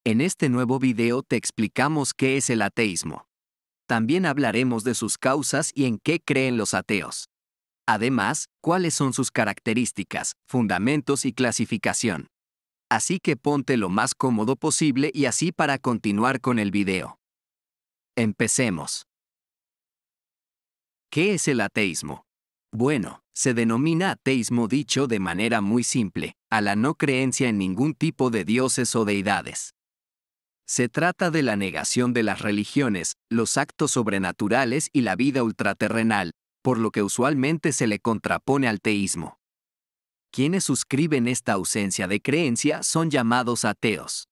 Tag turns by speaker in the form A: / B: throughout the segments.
A: En este nuevo video te explicamos qué es el ateísmo. También hablaremos de sus causas y en qué creen los ateos. Además, cuáles son sus características, fundamentos y clasificación. Así que ponte lo más cómodo posible y así para continuar con el video. Empecemos. ¿Qué es el ateísmo? Bueno, se denomina ateísmo dicho de manera muy simple, a la no creencia en ningún tipo de dioses o deidades. Se trata de la negación de las religiones, los actos sobrenaturales y la vida ultraterrenal, por lo que usualmente se le contrapone al teísmo. Quienes suscriben esta ausencia de creencia son llamados ateos.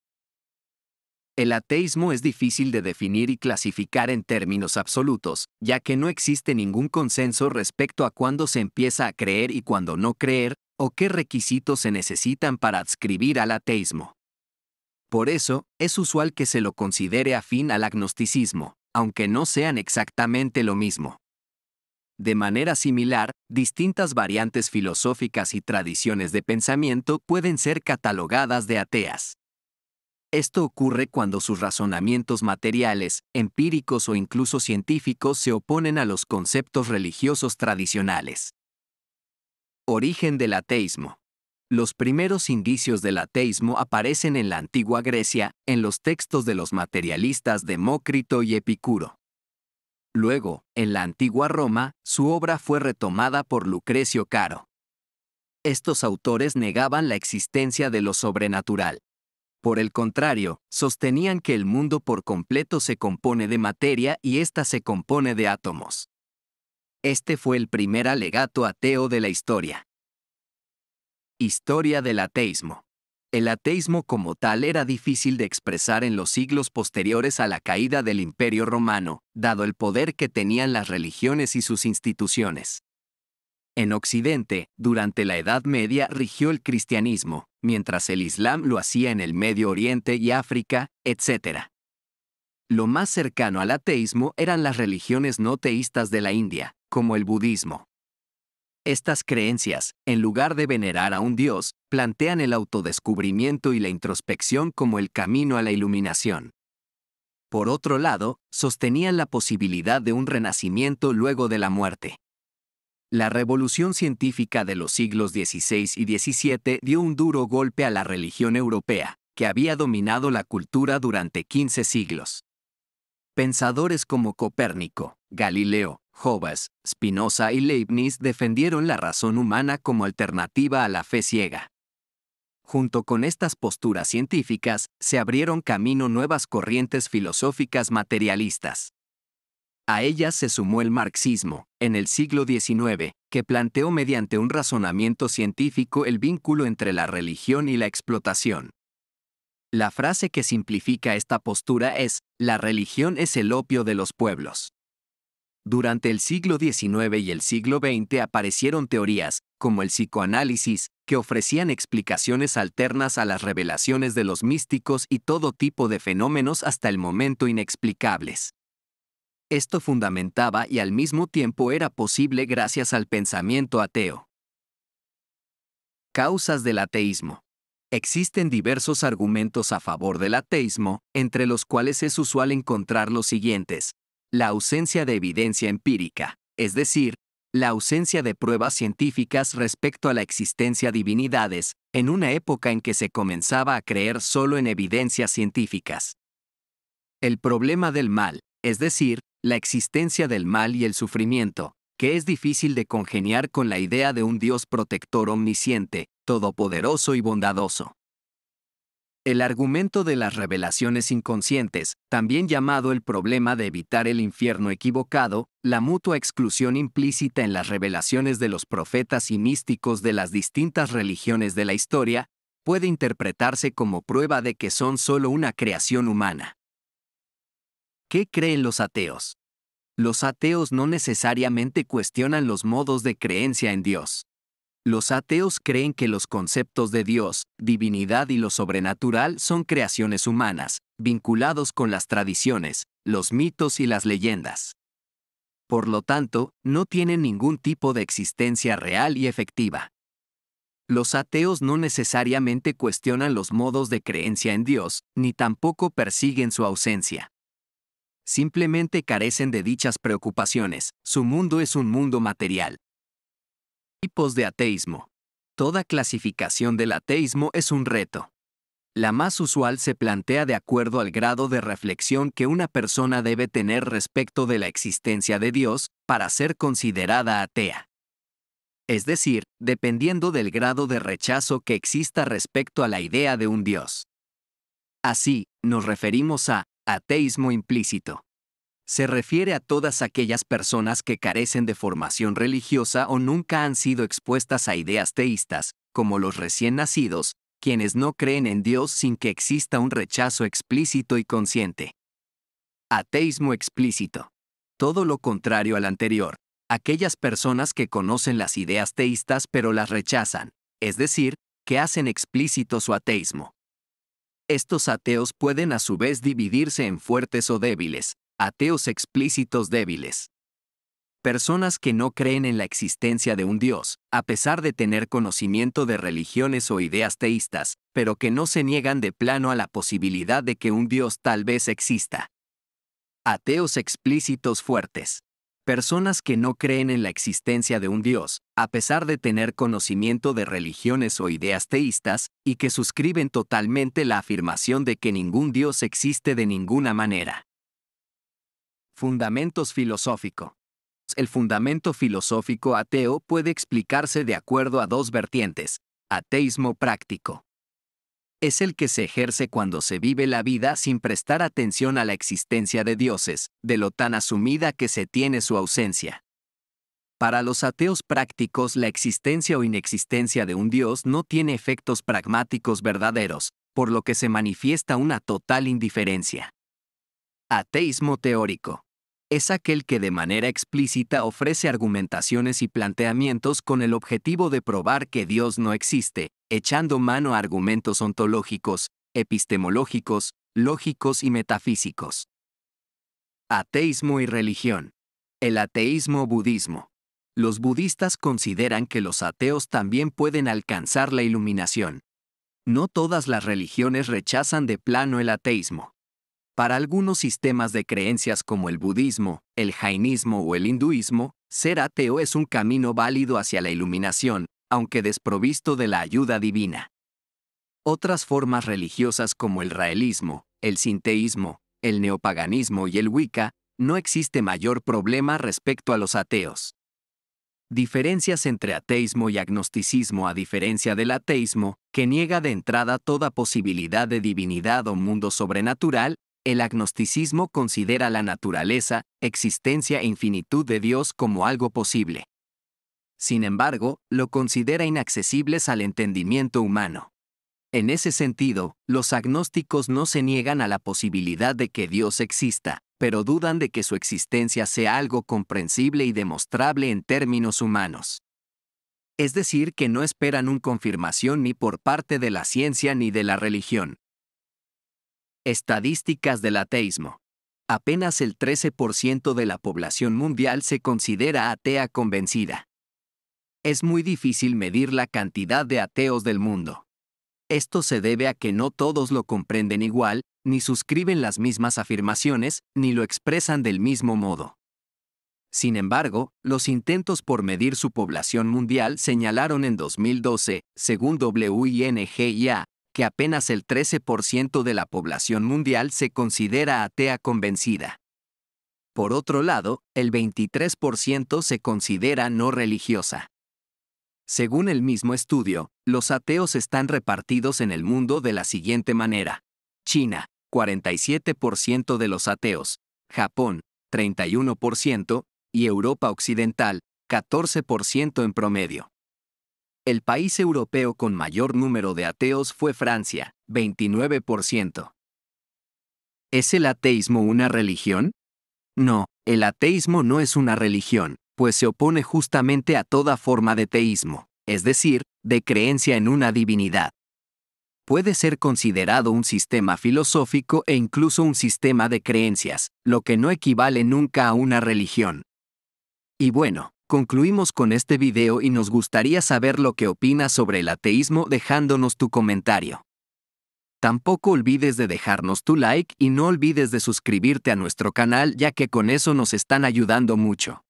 A: El ateísmo es difícil de definir y clasificar en términos absolutos, ya que no existe ningún consenso respecto a cuándo se empieza a creer y cuándo no creer, o qué requisitos se necesitan para adscribir al ateísmo. Por eso, es usual que se lo considere afín al agnosticismo, aunque no sean exactamente lo mismo. De manera similar, distintas variantes filosóficas y tradiciones de pensamiento pueden ser catalogadas de ateas. Esto ocurre cuando sus razonamientos materiales, empíricos o incluso científicos se oponen a los conceptos religiosos tradicionales. Origen del ateísmo. Los primeros indicios del ateísmo aparecen en la antigua Grecia, en los textos de los materialistas Demócrito y Epicuro. Luego, en la antigua Roma, su obra fue retomada por Lucrecio Caro. Estos autores negaban la existencia de lo sobrenatural. Por el contrario, sostenían que el mundo por completo se compone de materia y ésta se compone de átomos. Este fue el primer alegato ateo de la historia. Historia del ateísmo. El ateísmo como tal era difícil de expresar en los siglos posteriores a la caída del Imperio Romano, dado el poder que tenían las religiones y sus instituciones. En Occidente, durante la Edad Media rigió el cristianismo, mientras el Islam lo hacía en el Medio Oriente y África, etc. Lo más cercano al ateísmo eran las religiones no teístas de la India, como el budismo. Estas creencias, en lugar de venerar a un dios, plantean el autodescubrimiento y la introspección como el camino a la iluminación. Por otro lado, sostenían la posibilidad de un renacimiento luego de la muerte. La revolución científica de los siglos XVI y XVII dio un duro golpe a la religión europea, que había dominado la cultura durante 15 siglos. Pensadores como Copérnico, Galileo, Hobbes, Spinoza y Leibniz defendieron la razón humana como alternativa a la fe ciega. Junto con estas posturas científicas, se abrieron camino nuevas corrientes filosóficas materialistas. A ellas se sumó el marxismo, en el siglo XIX, que planteó mediante un razonamiento científico el vínculo entre la religión y la explotación. La frase que simplifica esta postura es: la religión es el opio de los pueblos. Durante el siglo XIX y el siglo XX aparecieron teorías, como el psicoanálisis, que ofrecían explicaciones alternas a las revelaciones de los místicos y todo tipo de fenómenos hasta el momento inexplicables. Esto fundamentaba y al mismo tiempo era posible gracias al pensamiento ateo. Causas del ateísmo. Existen diversos argumentos a favor del ateísmo, entre los cuales es usual encontrar los siguientes: la ausencia de evidencia empírica, es decir, la ausencia de pruebas científicas respecto a la existencia de divinidades, en una época en que se comenzaba a creer solo en evidencias científicas. El problema del mal, es decir, la existencia del mal y el sufrimiento, que es difícil de congeniar con la idea de un Dios protector omnisciente, todopoderoso y bondadoso. El argumento de las revelaciones inconscientes, también llamado el problema de evitar el infierno equivocado, la mutua exclusión implícita en las revelaciones de los profetas y místicos de las distintas religiones de la historia, puede interpretarse como prueba de que son solo una creación humana. ¿Qué creen los ateos? Los ateos no necesariamente cuestionan los modos de creencia en Dios. Los ateos creen que los conceptos de Dios, divinidad y lo sobrenatural son creaciones humanas, vinculados con las tradiciones, los mitos y las leyendas. Por lo tanto, no tienen ningún tipo de existencia real y efectiva. Los ateos no necesariamente cuestionan los modos de creencia en Dios, ni tampoco persiguen su ausencia. Simplemente carecen de dichas preocupaciones, su mundo es un mundo material. Tipos de ateísmo. Toda clasificación del ateísmo es un reto. La más usual se plantea de acuerdo al grado de reflexión que una persona debe tener respecto de la existencia de Dios para ser considerada atea. Es decir, dependiendo del grado de rechazo que exista respecto a la idea de un Dios. Así, nos referimos a ateísmo implícito. Se refiere a todas aquellas personas que carecen de formación religiosa o nunca han sido expuestas a ideas teístas, como los recién nacidos, quienes no creen en Dios sin que exista un rechazo explícito y consciente. Ateísmo explícito. Todo lo contrario al anterior. Aquellas personas que conocen las ideas teístas pero las rechazan, es decir, que hacen explícito su ateísmo. Estos ateos pueden a su vez dividirse en fuertes o débiles, ateos explícitos débiles. Personas que no creen en la existencia de un Dios, a pesar de tener conocimiento de religiones o ideas teístas, pero que no se niegan de plano a la posibilidad de que un Dios tal vez exista. Ateos explícitos fuertes. Personas que no creen en la existencia de un Dios, a pesar de tener conocimiento de religiones o ideas teístas, y que suscriben totalmente la afirmación de que ningún Dios existe de ninguna manera. Fundamentos filosófico. El fundamento filosófico ateo puede explicarse de acuerdo a dos vertientes. Ateísmo práctico. Es el que se ejerce cuando se vive la vida sin prestar atención a la existencia de dioses, de lo tan asumida que se tiene su ausencia. Para los ateos prácticos, la existencia o inexistencia de un Dios no tiene efectos pragmáticos verdaderos, por lo que se manifiesta una total indiferencia. Ateísmo teórico. Es aquel que de manera explícita ofrece argumentaciones y planteamientos con el objetivo de probar que Dios no existe, echando mano a argumentos ontológicos, epistemológicos, lógicos y metafísicos. Ateísmo y religión. El ateísmo budismo. Los budistas consideran que los ateos también pueden alcanzar la iluminación. No todas las religiones rechazan de plano el ateísmo. Para algunos sistemas de creencias como el budismo, el jainismo o el hinduismo, ser ateo es un camino válido hacia la iluminación, aunque desprovisto de la ayuda divina. Otras formas religiosas como el raelismo, el sinteísmo, el neopaganismo y el wicca, no existe mayor problema respecto a los ateos. Diferencias entre ateísmo y agnosticismo. A diferencia del ateísmo, que niega de entrada toda posibilidad de divinidad o mundo sobrenatural, el agnosticismo considera la naturaleza, existencia e infinitud de Dios como algo posible. Sin embargo, lo considera inaccesibles al entendimiento humano. En ese sentido, los agnósticos no se niegan a la posibilidad de que Dios exista, pero dudan de que su existencia sea algo comprensible y demostrable en términos humanos. Es decir, que no esperan una confirmación ni por parte de la ciencia ni de la religión. Estadísticas del ateísmo. Apenas el 13% de la población mundial se considera atea convencida. Es muy difícil medir la cantidad de ateos del mundo. Esto se debe a que no todos lo comprenden igual, ni suscriben las mismas afirmaciones, ni lo expresan del mismo modo. Sin embargo, los intentos por medir su población mundial señalaron en 2012, según WINGIA, que apenas el 13% de la población mundial se considera atea convencida. Por otro lado, el 23% se considera no religiosa. Según el mismo estudio, los ateos están repartidos en el mundo de la siguiente manera. China, 47% de los ateos, Japón, 31%, y Europa Occidental, 14% en promedio. El país europeo con mayor número de ateos fue Francia, 29%. ¿Es el ateísmo una religión? No, el ateísmo no es una religión, pues se opone justamente a toda forma de teísmo, es decir, de creencia en una divinidad. Puede ser considerado un sistema filosófico e incluso un sistema de creencias, lo que no equivale nunca a una religión. Y bueno, Concluimos con este video y nos gustaría saber lo que opinas sobre el ateísmo dejándonos tu comentario. Tampoco olvides de dejarnos tu like y no olvides de suscribirte a nuestro canal ya que con eso nos están ayudando mucho.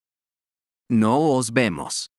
A: No os vemos.